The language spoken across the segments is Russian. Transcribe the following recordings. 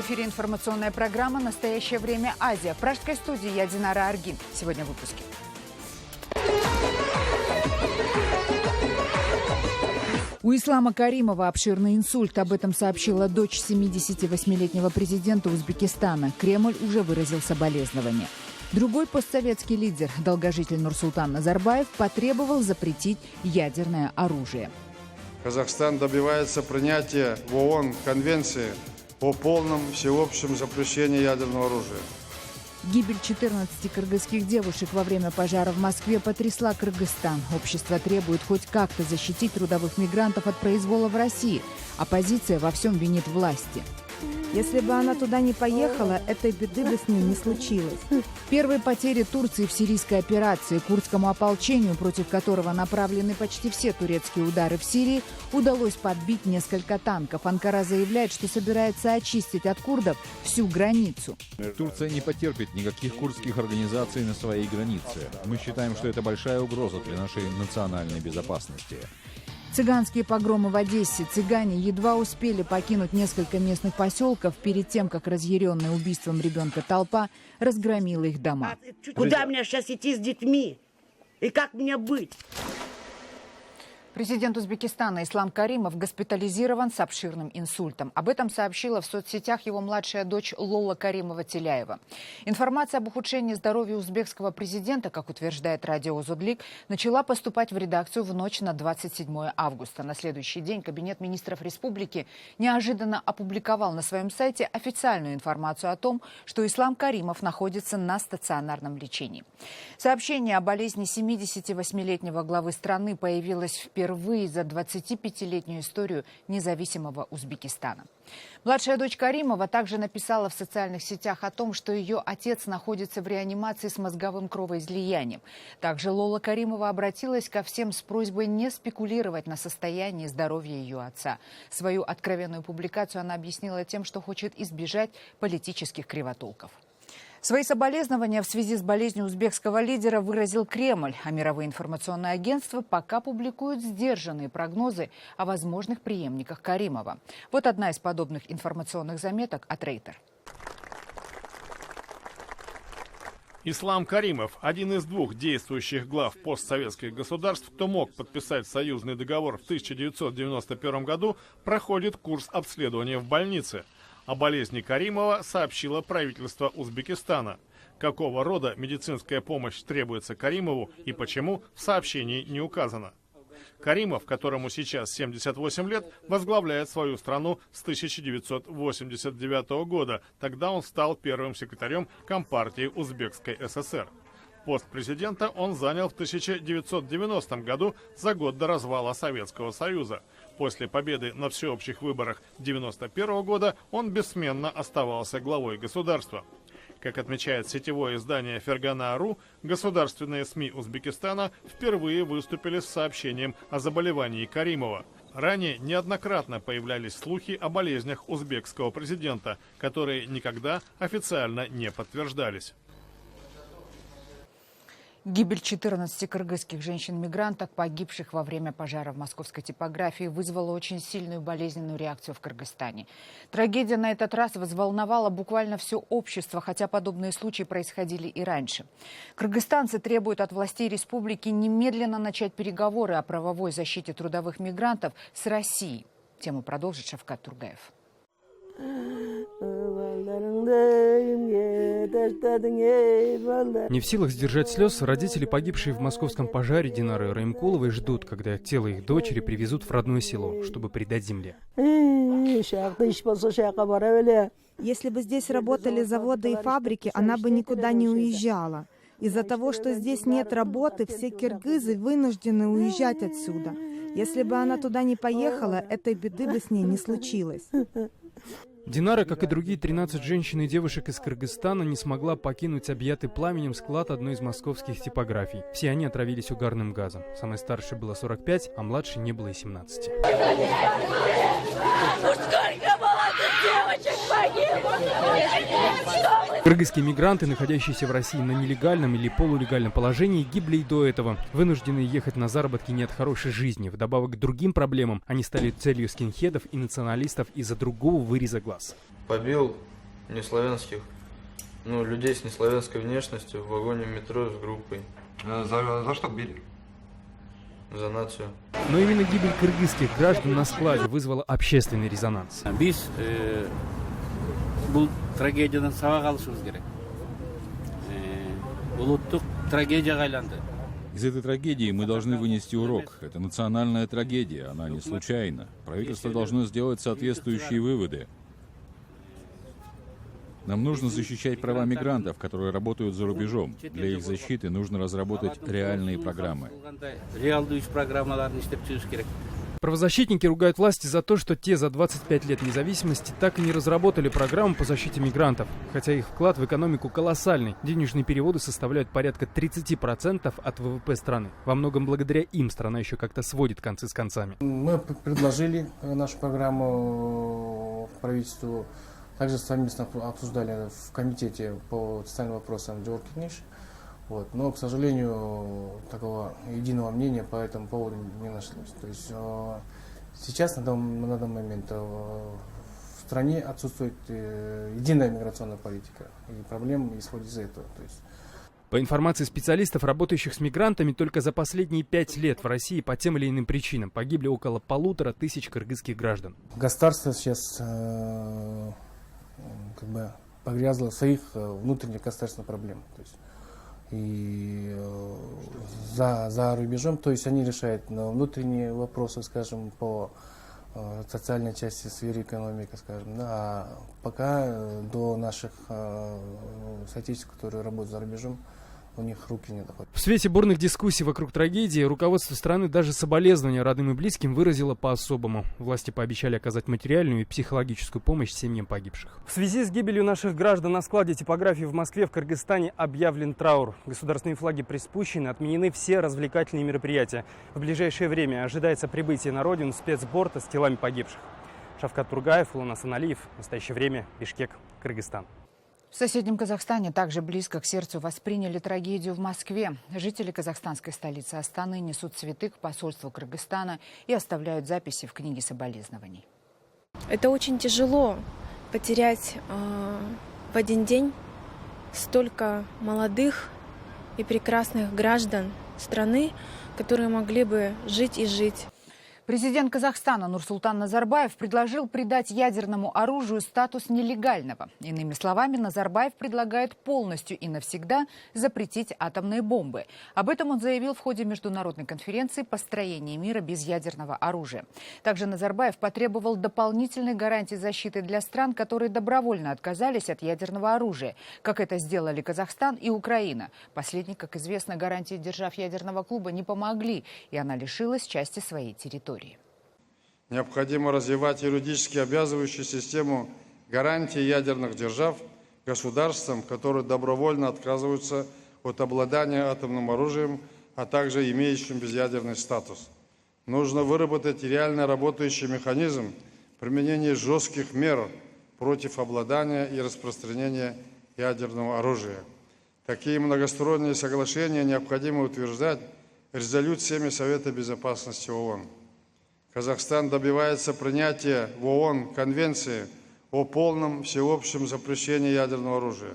эфире информационная программа «Настоящее время. Азия». В пражской студии я Динара Аргин. Сегодня в выпуске. У Ислама Каримова обширный инсульт. Об этом сообщила дочь 78-летнего президента Узбекистана. Кремль уже выразил соболезнования. Другой постсоветский лидер, долгожитель Нурсултан Назарбаев, потребовал запретить ядерное оружие. Казахстан добивается принятия в ООН конвенции о полном всеобщем запрещении ядерного оружия. Гибель 14 кыргызских девушек во время пожара в Москве потрясла Кыргызстан. Общество требует хоть как-то защитить трудовых мигрантов от произвола в России. Оппозиция во всем винит власти. Если бы она туда не поехала, этой беды бы с ней не случилось. Первые потери Турции в сирийской операции. Курдскому ополчению, против которого направлены почти все турецкие удары в Сирии, удалось подбить несколько танков. Анкара заявляет, что собирается очистить от курдов всю границу. Турция не потерпит никаких курдских организаций на своей границе. Мы считаем, что это большая угроза для нашей национальной безопасности. Цыганские погромы в Одессе. Цыгане едва успели покинуть несколько местных поселков перед тем, как разъяренная убийством ребенка толпа разгромила их дома. Куда мне сейчас идти с детьми? И как мне быть? Президент Узбекистана Ислам Каримов госпитализирован с обширным инсультом. Об этом сообщила в соцсетях его младшая дочь Лола Каримова-Теляева. Информация об ухудшении здоровья узбекского президента, как утверждает радио «Узудлик», начала поступать в редакцию в ночь на 27 августа. На следующий день Кабинет министров республики неожиданно опубликовал на своем сайте официальную информацию о том, что Ислам Каримов находится на стационарном лечении. Сообщение о болезни 78-летнего главы страны появилось впервые за 25-летнюю историю независимого Узбекистана. Младшая дочь Каримова также написала в социальных сетях о том, что ее отец находится в реанимации с мозговым кровоизлиянием. Также Лола Каримова обратилась ко всем с просьбой не спекулировать на состоянии здоровья ее отца. Свою откровенную публикацию она объяснила тем, что хочет избежать политических кривотолков. Свои соболезнования в связи с болезнью узбекского лидера выразил Кремль, а мировые информационные агентства пока публикуют сдержанные прогнозы о возможных преемниках Каримова. Вот одна из подобных информационных заметок от Рейтер. Ислам Каримов – один из двух действующих глав постсоветских государств, кто мог подписать союзный договор в 1991 году, проходит курс обследования в больнице. О болезни Каримова сообщило правительство Узбекистана. Какого рода медицинская помощь требуется Каримову и почему, в сообщении не указано. Каримов, которому сейчас 78 лет, возглавляет свою страну с 1989 года. Тогда он стал первым секретарем Компартии Узбекской ССР. Пост президента он занял в 1990 году, за год до развала Советского Союза. После победы на всеобщих выборах 1991 года он бессменно оставался главой государства. Как отмечает сетевое издание «Фергана.ру», государственные СМИ Узбекистана впервые выступили с сообщением о заболевании Каримова. Ранее неоднократно появлялись слухи о болезнях узбекского президента, которые никогда официально не подтверждались. Гибель 14 кыргызских женщин-мигранток, погибших во время пожара в московской типографии, вызвала очень сильную болезненную реакцию в Кыргызстане. Трагедия на этот раз взволновала буквально все общество, хотя подобные случаи происходили и раньше. Кыргызстанцы требуют от властей республики немедленно начать переговоры о правовой защите трудовых мигрантов с Россией. Тему продолжит Шавкат Тургаев. Не в силах сдержать слез, родители, погибшие в московском пожаре Динары Раймкуловой, ждут, когда тело их дочери привезут в родное село, чтобы предать земле. Если бы здесь работали заводы и фабрики, она бы никуда не уезжала. Из-за того, что здесь нет работы, все киргизы вынуждены уезжать отсюда. Если бы она туда не поехала, этой беды бы с ней не случилось. Динара, как и другие 13 женщин и девушек из Кыргызстана, не смогла покинуть объятый пламенем склад одной из московских типографий. Все они отравились угарным газом. Самой старшей было 45, а младшей не было и 17. Кыргызские мигранты, находящиеся в России на нелегальном или полулегальном положении, гибли и до этого. Вынужденные ехать на заработки не от хорошей жизни. Вдобавок к другим проблемам, они стали целью скинхедов и националистов из-за другого выреза глаз. Побил неславянских, людей с неславянской внешностью в вагоне метро с группой. За что били? За нацию. Но именно гибель кыргызских граждан на складе вызвала общественный резонанс. Biz bu tragediyadan sabak alışımız gerek. Улуттук трагедияга айланды. Из этой трагедии мы должны вынести урок. Это национальная трагедия, она не случайна. Правительство должно сделать соответствующие выводы. Нам нужно защищать права мигрантов, которые работают за рубежом. Для их защиты нужно разработать реальные программы. Правозащитники ругают власти за то, что те за 25 лет независимости так и не разработали программу по защите мигрантов. Хотя их вклад в экономику колоссальный. Денежные переводы составляют порядка 30% от ВВП страны. Во многом благодаря им страна еще как-то сводит концы с концами. Мы предложили нашу программу правительству. Также совместно обсуждали в комитете по социальным вопросам Джоркиниш. Но, к сожалению, такого единого мнения по этому поводу не нашлось. То есть сейчас на данный момент в стране отсутствует единая миграционная политика. И проблема исходит из этого. По информации специалистов, работающих с мигрантами, только за последние 5 лет в России по тем или иным причинам погибли около 1500 кыргызских граждан. Государство сейчас погрязло в своих внутренних государственных проблемах. И за рубежом, то есть они решают внутренние вопросы, скажем, по социальной части сферы экономики, скажем, а пока до наших соотечественников, которые работают за рубежом, у них руки не доходят. В свете бурных дискуссий вокруг трагедии руководство страны даже соболезнования родным и близким выразило по-особому. Власти пообещали оказать материальную и психологическую помощь семьям погибших. В связи с гибелью наших граждан на складе типографии в Москве в Кыргызстане объявлен траур. Государственные флаги приспущены, отменены все развлекательные мероприятия. В ближайшее время ожидается прибытие на родину спецборта с телами погибших. Шавкат Тургаев, Улан Асаналиев. В настоящее время Бишкек, Кыргызстан. В соседнем Казахстане также близко к сердцу восприняли трагедию в Москве. Жители казахстанской столицы Астаны несут цветы к посольству Кыргызстана и оставляют записи в книге соболезнований. Это очень тяжело потерять в один день столько молодых и прекрасных граждан страны, которые могли бы жить и жить. Президент Казахстана Нурсултан Назарбаев предложил придать ядерному оружию статус нелегального. Иными словами, Назарбаев предлагает полностью и навсегда запретить атомные бомбы. Об этом он заявил в ходе международной конференции «Построение мира без ядерного оружия». Также Назарбаев потребовал дополнительной гарантии защиты для стран, которые добровольно отказались от ядерного оружия, как это сделали Казахстан и Украина. Последние, как известно, гарантии держав ядерного клуба не помогли, и она лишилась части своей территории. Необходимо развивать юридически обязывающую систему гарантий ядерных держав государствам, которые добровольно отказываются от обладания атомным оружием, а также имеющим безъядерный статус. Нужно выработать реально работающий механизм применения жестких мер против обладания и распространения ядерного оружия. Такие многосторонние соглашения необходимо утверждать резолюциями Совета Безопасности ООН. Казахстан добивается принятия в ООН Конвенции о полном всеобщем запрещении ядерного оружия.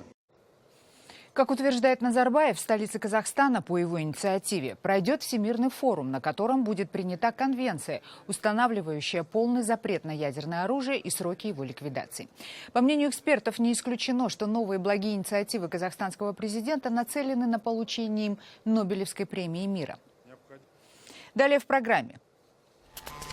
Как утверждает Назарбаев, в столице Казахстана по его инициативе пройдет Всемирный форум, на котором будет принята конвенция, устанавливающая полный запрет на ядерное оружие и сроки его ликвидации. По мнению экспертов, не исключено, что новые благие инициативы казахстанского президента нацелены на получение им Нобелевской премии мира. Далее в программе.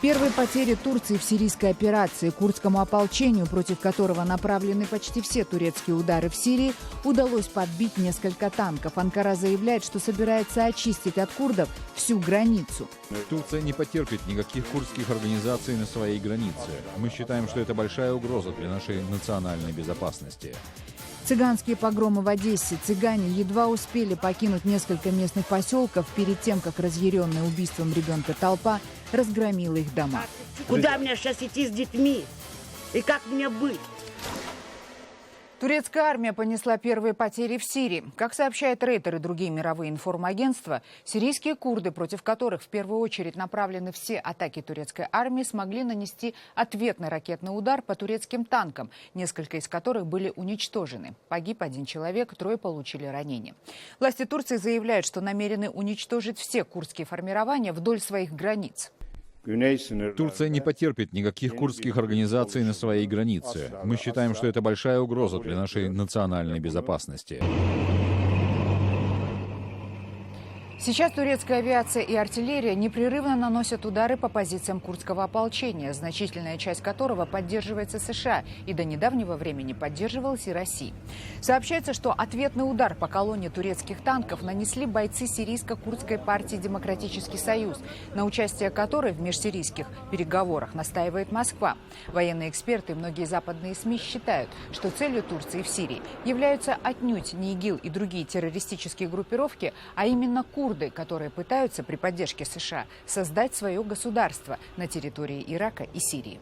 Первые потери Турции в сирийской операции курдскому ополчению, против которого направлены почти все турецкие удары в Сирии, удалось подбить несколько танков. Анкара заявляет, что собирается очистить от курдов всю границу. Турция не потерпит никаких курдских организаций на своей границе. Мы считаем, что это большая угроза для нашей национальной безопасности. Цыганские погромы в Одессе. Цыгане едва успели покинуть несколько местных поселков перед тем, как разъяренная убийством ребенка толпа разгромила их дома. Куда мне сейчас идти с детьми? И как мне быть? Турецкая армия понесла первые потери в Сирии. Как сообщает Рейтер и другие мировые информагентства, сирийские курды, против которых в первую очередь направлены все атаки турецкой армии, смогли нанести ответный ракетный удар по турецким танкам, несколько из которых были уничтожены. Погиб 1 человек, 3 получили ранения. Власти Турции заявляют, что намерены уничтожить все курдские формирования вдоль своих границ. Турция не потерпит никаких курдских организаций на своей границе. Мы считаем, что это большая угроза для нашей национальной безопасности. Сейчас турецкая авиация и артиллерия непрерывно наносят удары по позициям курдского ополчения, значительная часть которого поддерживается США и до недавнего времени поддерживалась и Россией. Сообщается, что ответный удар по колонне турецких танков нанесли бойцы сирийско-курдской партии «Демократический союз», на участие которой в межсирийских переговорах настаивает Москва. Военные эксперты и многие западные СМИ считают, что целью Турции в Сирии являются отнюдь не ИГИЛ и другие террористические группировки, а именно курды, которые пытаются при поддержке США создать свое государство на территории Ирака и Сирии.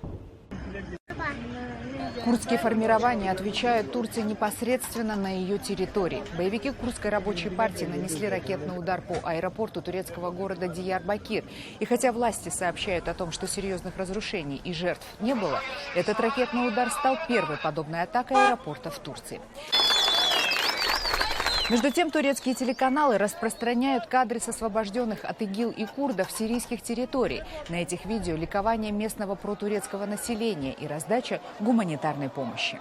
Курдские формирования отвечают Турции непосредственно на ее территории. Боевики Курдской рабочей партии нанесли ракетный удар по аэропорту турецкого города Диярбакир. И хотя власти сообщают о том, что серьезных разрушений и жертв не было, этот ракетный удар стал первой подобной атакой аэропорта в Турции. Между тем, турецкие телеканалы распространяют кадры с освобожденных от ИГИЛ и курдов сирийских территорий. На этих видео ликование местного протурецкого населения и раздача гуманитарной помощи.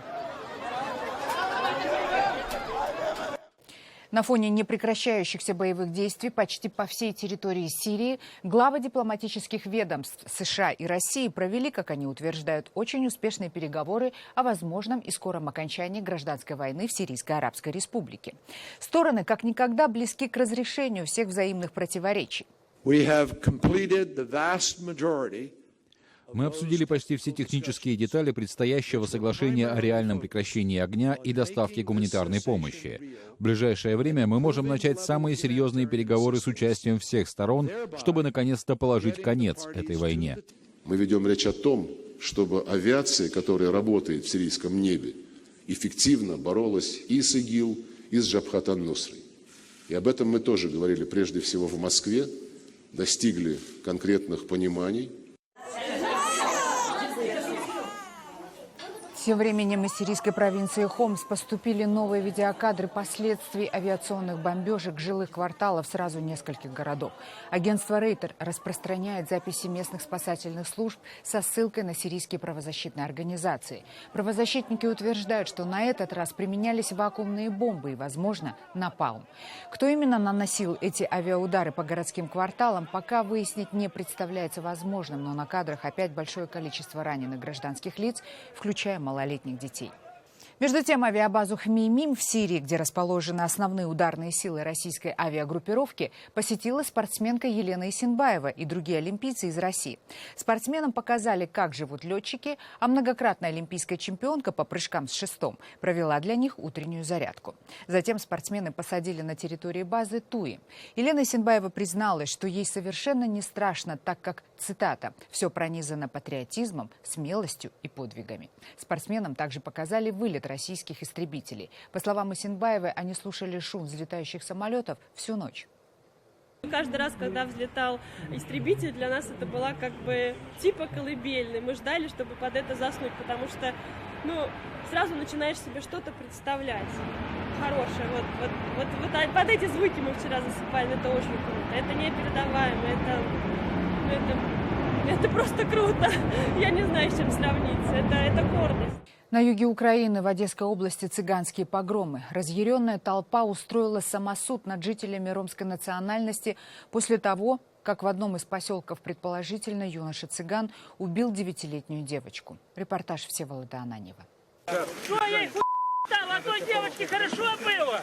На фоне непрекращающихся боевых действий почти по всей территории Сирии главы дипломатических ведомств США и России провели, как они утверждают, очень успешные переговоры о возможном и скором окончании гражданской войны в Сирийской Арабской Республике. Стороны как никогда близки к разрешению всех взаимных противоречий. Мы обсудили почти все технические детали предстоящего соглашения о реальном прекращении огня и доставке гуманитарной помощи. В ближайшее время мы можем начать самые серьезные переговоры с участием всех сторон, чтобы наконец-то положить конец этой войне. Мы ведем речь о том, чтобы авиация, которая работает в сирийском небе, эффективно боролась и с ИГИЛ, и с Джабхат ан-Нусрой. И об этом мы тоже говорили прежде всего в Москве, достигли конкретных пониманий. Тем временем из сирийской провинции Хомс поступили новые видеокадры последствий авиационных бомбежек жилых кварталов сразу нескольких городов. Агентство Рейтер распространяет записи местных спасательных служб со ссылкой на сирийские правозащитные организации. Правозащитники утверждают, что на этот раз применялись вакуумные бомбы и, возможно, напалм. Кто именно наносил эти авиаудары по городским кварталам, пока выяснить не представляется возможным, но на кадрах опять большое количество раненых гражданских лиц, включая малолетних детей. Между тем, авиабазу Хмеймим в Сирии, где расположены основные ударные силы российской авиагруппировки, посетила спортсменка Елена Исенбаева и другие олимпийцы из России. Спортсменам показали, как живут летчики, а многократная олимпийская чемпионка по прыжкам с шестом провела для них утреннюю зарядку. Затем спортсмены посадили на территории базы туи. Елена Исенбаева призналась, что ей совершенно не страшно, так как, цитата, «все пронизано патриотизмом, смелостью и подвигами». Спортсменам также показали вылет российских истребителей. По словам Исенбаевой, они слушали шум взлетающих самолетов всю ночь. Каждый раз, когда взлетал истребитель, для нас это была как бы типа колыбельной. Мы ждали, чтобы под это заснуть, потому что, сразу начинаешь себе что-то представлять хорошее. Вот под эти звуки мы вчера засыпали, это очень круто. Это непередаваемо, это просто круто. Я не знаю, с чем сравниться. Это гордость. На юге Украины, в Одесской области, цыганские погромы. Разъяренная толпа устроила самосуд над жителями ромской национальности после того, как в одном из поселков, предположительно, юноша-цыган убил 9-летнюю девочку. Репортаж Всеволода Ананьева. Что ей там? А той девочке хорошо было?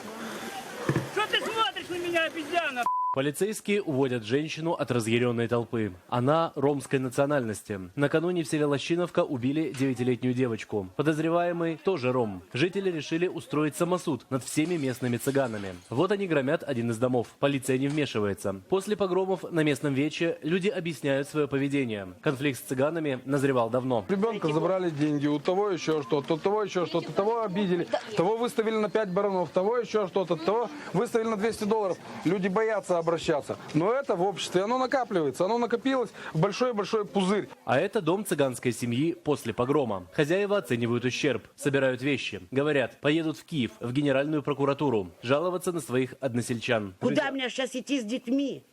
Что ты смотришь на меня, обезьяна? Полицейские уводят женщину от разъяренной толпы. Она ромской национальности. Накануне в селе Лощиновка убили 9-летнюю девочку. Подозреваемый тоже ром. Жители решили устроить самосуд над всеми местными цыганами. Вот они громят один из домов. Полиция не вмешивается. После погромов на местном вече люди объясняют свое поведение. Конфликт с цыганами назревал давно. Ребенка забрали деньги, у того еще что-то, у того еще что-то, того обидели, того выставили на 5 баранов, того еще что-то, того выставили на $200. Люди боятся обращаться. Но это в обществе, оно накапливается, оно накопилось в большой-большой пузырь. А это дом цыганской семьи после погрома. Хозяева оценивают ущерб, собирают вещи. Говорят, поедут в Киев, в Генеральную прокуратуру, жаловаться на своих односельчан. Куда мне сейчас идти с детьми?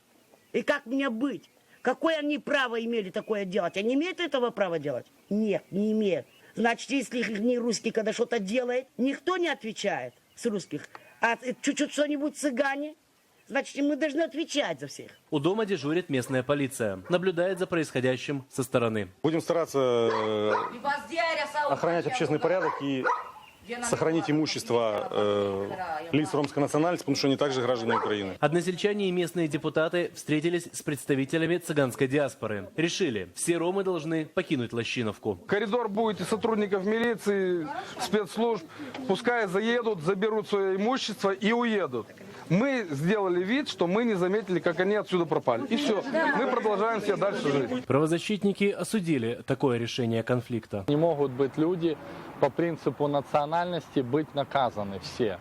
И как мне быть? Какое они право имели такое делать? Они имеют этого права делать? Нет, не имеют. Значит, если их не русский, когда что-то делает, никто не отвечает с русских. А чуть-чуть что-нибудь цыгане, значит, мы должны отвечать за всех. У дома дежурит местная полиция. Наблюдает за происходящим со стороны. Будем стараться охранять общественный порядок и сохранить имущество лиц ромской национальности, потому что они также граждане Украины. Односельчане и местные депутаты встретились с представителями цыганской диаспоры. Решили, все ромы должны покинуть Лощиновку. Коридор будет и сотрудников милиции, спецслужб. Пускай заедут, заберут свое имущество и уедут. Мы сделали вид, что мы не заметили, как они отсюда пропали. И все. Мы продолжаем все дальше жить. Правозащитники осудили такое решение конфликта. Не могут быть люди по принципу национальности быть наказаны все.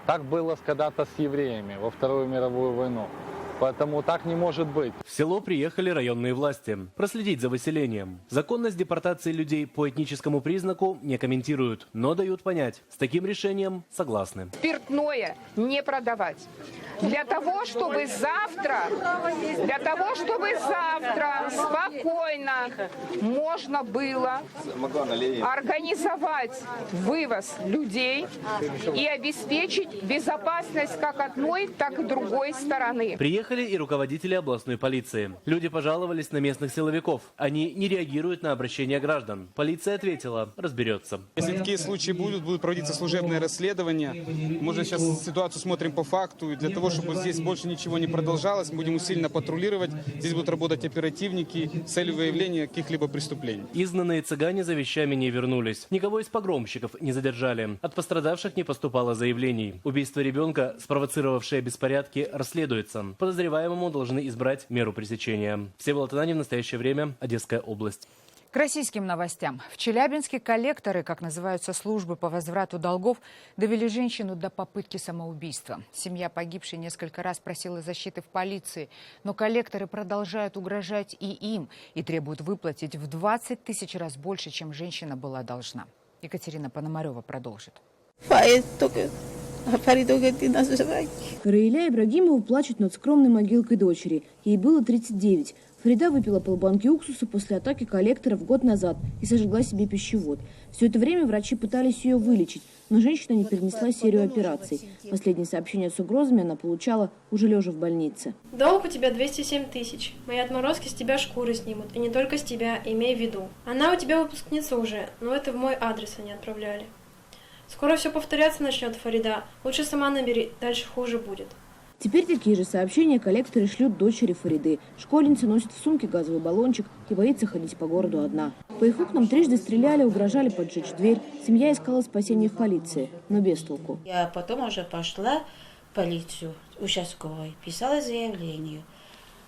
Так было когда-то с евреями во Вторую мировую войну. Поэтому так не может быть. В село приехали районные власти проследить за выселением. Законность депортации людей по этническому признаку не комментируют, но дают понять, с таким решением согласны. Спиртное не продавать. Для того, чтобы завтра спокойно можно было организовать вывоз людей и обеспечить безопасность как одной, так и другой стороны. Приехали и руководители областной полиции. Люди пожаловались на местных силовиков. Они не реагируют на обращения граждан. Полиция ответила, разберется. Если такие случаи будут проводиться служебные расследования. Мы же сейчас ситуацию смотрим по факту. И для того, чтобы здесь больше ничего не продолжалось, мы будем усиленно патрулировать. Здесь будут работать оперативники с целью выявления каких-либо преступлений. Изгнанные цыгане за вещами не вернулись. Никого из погромщиков не задержали. От пострадавших не поступало заявлений. Убийство ребенка, спровоцировавшее беспорядки, расследуется. Подозреваемому должны избрать меру пресечения. Всеволод Ананьев, в настоящее время, Одесская область. К российским новостям. В Челябинске коллекторы, как называются службы по возврату долгов, довели женщину до попытки самоубийства. Семья погибшей несколько раз просила защиты в полиции, но коллекторы продолжают угрожать и им и требуют выплатить в 20 тысяч раз больше, чем женщина была должна. Екатерина Пономарева продолжит. Раиля Ибрагимова плачет над скромной могилкой дочери. Ей было 39. Фарида выпила полбанки уксуса после атаки коллекторов год назад и сожгла себе пищевод. Все это время врачи пытались ее вылечить, но женщина не перенесла серию операций. Последнее сообщение с угрозами она получала уже лежа в больнице. Долг у тебя 207 тысяч. Мои отморозки с тебя шкуры снимут. И не только с тебя, имей в виду. Она у тебя выпускница уже, но это в мой адрес они отправляли. Скоро все повторяться начнет, Фарида. Лучше сама набери, дальше хуже будет. Теперь такие же сообщения коллекторы шлют дочери Фариды. Школьница носит в сумке газовый баллончик и боится ходить по городу одна. По их окнам трижды стреляли, угрожали поджечь дверь. Семья искала спасения в полиции, но без толку. Я потом уже пошла в полицию участковой, писала заявление.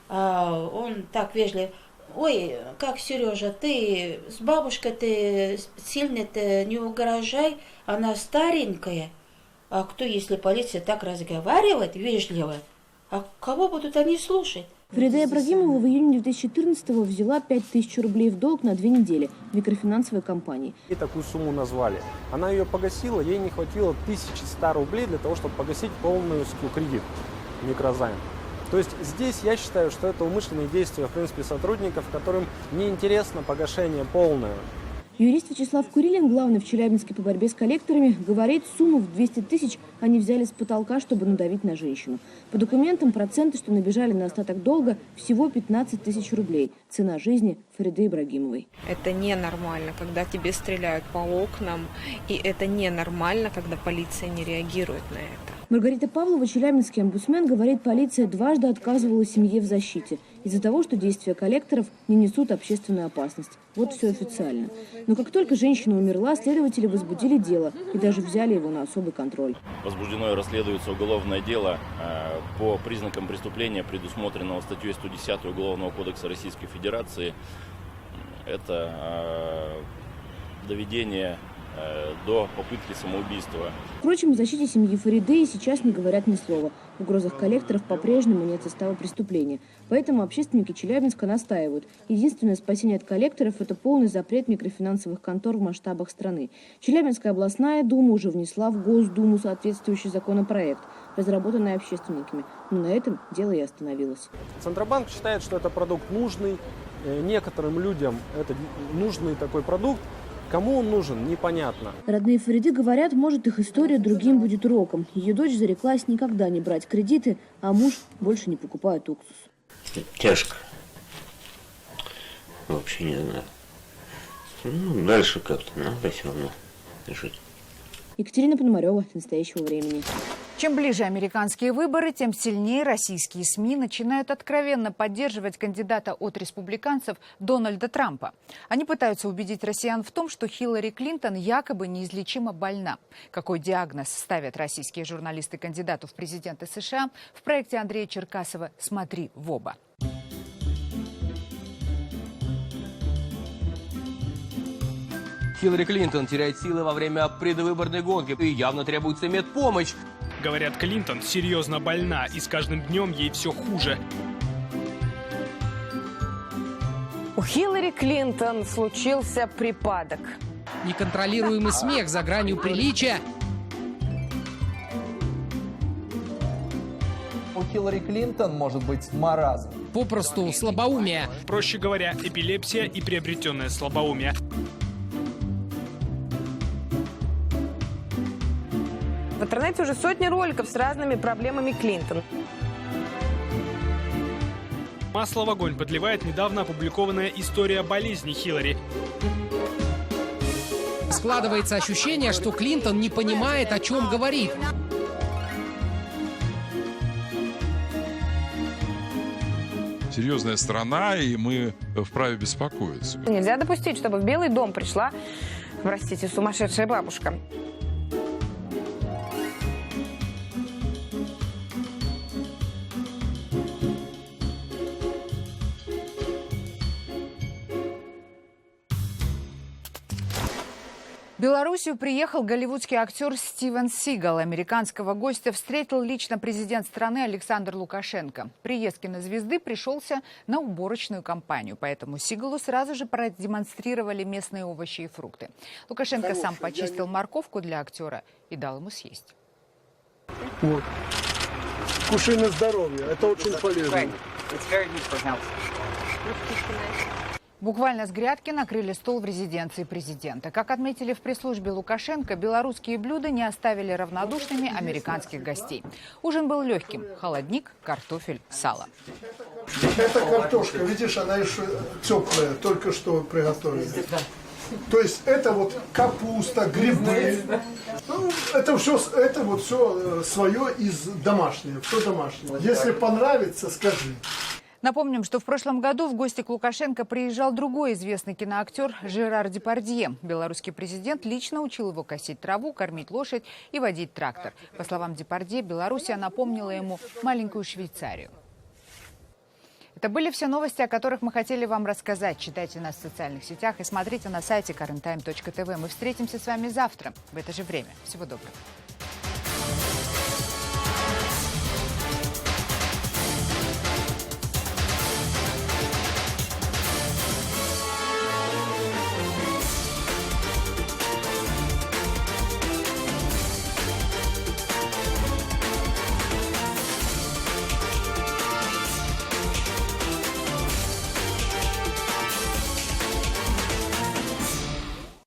Он так вежливо: ой, как Сережа, ты с бабушкой, ты сильно-то не угрожай, она старенькая. А кто, если полиция так разговаривает вежливо, а кого будут они слушать? Фарида Ибрагимова в июне 2014-го взяла 5000 рублей в долг на 2 недели в микрофинансовой компании. И такую сумму назвали. Она ее погасила, ей не хватило 1100 рублей для того, чтобы погасить полностью кредит, микрозайм. То есть здесь я считаю, что это умышленные действия, в принципе, сотрудников, которым неинтересно погашение полное. Юрист Вячеслав Курилин, главный в Челябинске по борьбе с коллекторами, говорит, сумму в 200 тысяч они взяли с потолка, чтобы надавить на женщину. По документам проценты, что набежали на остаток долга, всего 15 тысяч рублей. Цена жизни Фариды Ибрагимовой. Это ненормально, когда тебе стреляют по окнам, и это ненормально, когда полиция не реагирует на это. Маргарита Павлова, челябинский омбудсмен, говорит, полиция дважды отказывала семье в защите из-за того, что действия коллекторов не несут общественную опасность. Вот все официально. Но как только женщина умерла, следователи возбудили дело и даже взяли его на особый контроль. Возбуждено и расследуется уголовное дело по признакам преступления, предусмотренного статьей 110 Уголовного кодекса Российской Федерации. Это доведение до попытки самоубийства. Впрочем, о защите семьи Фариды сейчас не говорят ни слова. В угрозах коллекторов по-прежнему нет состава преступления. Поэтому общественники Челябинска настаивают. Единственное спасение от коллекторов – это полный запрет микрофинансовых контор в масштабах страны. Челябинская областная дума уже внесла в Госдуму соответствующий законопроект, разработанный общественниками. Но на этом дело и остановилось. Центробанк считает, что это продукт нужный. Некоторым людям это нужный такой продукт. Кому он нужен, непонятно. Родные Фариды говорят, может, их история другим будет уроком. Ее дочь зареклась никогда не брать кредиты, а муж больше не покупает уксус. Тяжко. Вообще не знаю. Дальше как-то надо все равно жить. Екатерина Пономарева, «От настоящего времени». Чем ближе американские выборы, тем сильнее российские СМИ начинают откровенно поддерживать кандидата от республиканцев Дональда Трампа. Они пытаются убедить россиян в том, что Хиллари Клинтон якобы неизлечимо больна. Какой диагноз ставят российские журналисты кандидату в президенты США, в проекте Андрея Черкасова «Смотри в оба». Хиллари Клинтон теряет силы во время предвыборной гонки и явно требуется медпомощь. Говорят, Клинтон серьезно больна, и с каждым днем ей все хуже. У Хиллари Клинтон случился припадок. Неконтролируемый смех за гранью приличия. У Хиллари Клинтон может быть маразм. Попросту слабоумие. Проще говоря, эпилепсия и приобретенное слабоумие. В интернете уже сотни роликов с разными проблемами Клинтон. Масло в огонь подливает недавно опубликованная история болезни Хиллари. Складывается ощущение, что Клинтон не понимает, о чем говорит. Серьезная страна, и мы вправе беспокоиться. Нельзя допустить, чтобы в Белый дом пришла, простите, сумасшедшая бабушка. В Белоруссию приехал голливудский актер Стивен Сигал. Американского гостя встретил лично президент страны Александр Лукашенко. Приезд кинозвезды пришелся на уборочную кампанию, поэтому Сигалу сразу же продемонстрировали местные овощи и фрукты. Лукашенко сам почистил морковку для актера и дал ему съесть. Вот. Кушай на здоровье, это очень полезно. Буквально с грядки накрыли стол в резиденции президента. Как отметили в пресс-службе Лукашенко, белорусские блюда не оставили равнодушными американских гостей. Ужин был легким – холодник, картофель, сало. Это картошка, видишь, она еще теплая, только что приготовили. То есть это вот капуста, грибы. Ну, это все свое из домашнего, все домашнее. Если понравится, скажи. Напомним, что в прошлом году в гости к Лукашенко приезжал другой известный киноактер Жерар Депардье. Белорусский президент лично учил его косить траву, кормить лошадь и водить трактор. По словам Депардье, Белоруссия напомнила ему маленькую Швейцарию. Это были все новости, о которых мы хотели вам рассказать. Читайте нас в социальных сетях и смотрите на сайте currenttime.tv. Мы встретимся с вами завтра в это же время. Всего доброго.